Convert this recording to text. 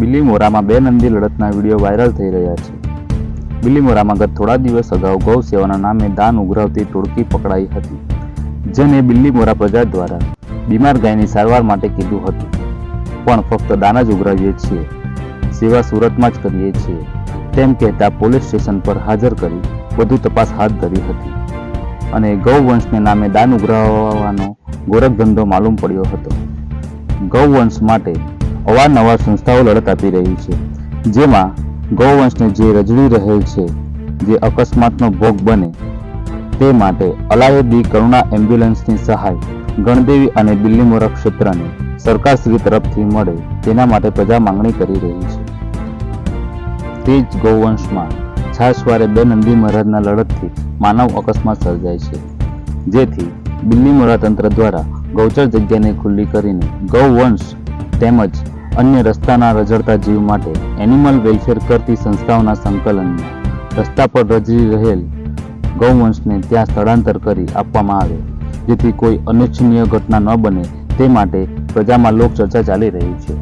બિલીમોરામાં બે નંદી લડતના video viral થઈ રહ્યા છે. બિલીમોરામાં ગત થોડા દિવસ અગાઉ ગૌ સેવાના નામે દાન ઉઘરાવતી ટોળકી પકડાઈ હતી, જેને બિલીમોરા પ્રજા દ્વારા બીમાર ગાયની સારવાર માટે કીધું હતું, પણ ફક્ત દાન જ ઉઘરાવીએ છીએ, સેવા સુરતમાં જ કરીએ છીએ તેમ કહેતા પોલીસ સ્ટેશન પર હાજર કરી વધુ તપાસ હાથ ધરી હતી અને ગૌવંશને નામે દાન ઉઘરાવવાનો ગોરખધંધો માલુમ પડ્યો હતો. ગૌવંશ માટે અવારનવાર સંસ્થાઓ લડત આપી રહી છે, જેમાં ગૌવંશને જે રજડી રહેલ છે, જે અકસ્માતનો ભોગ બને તે માટે અલાયદી કરુણા એમ્બ્યુલન્સની સહાય ગણદેવી અને બિલીમોરા ક્ષેત્રને સરકારશ્રી તરફથી મળે તેના માટે પ્રજા માંગણી કરી રહી છે. તે જ ગૌવંશમાં છાશવારે બે નંદી મહારાજના લડતથી માનવ અકસ્માત સર્જાય છે, જેથી બિલીમોરા તંત્ર દ્વારા ગૌચર જગ્યાને ખુલ્લી કરીને ગૌવંશ તેમજ અન્ય રસ્તાના રઝળતા જીવ માટે એનિમલ વેલફેર કરતી સંસ્થાઓના સંકલનમાં રસ્તા પર રજડી રહેલ ગૌવંશને ત્યાં સ્થળાંતર કરી આપવામાં આવે, જેથી કોઈ અનિચ્છનીય ઘટના ન બને તે માટે પ્રજામાં લોકચર્ચા ચાલી રહી છે.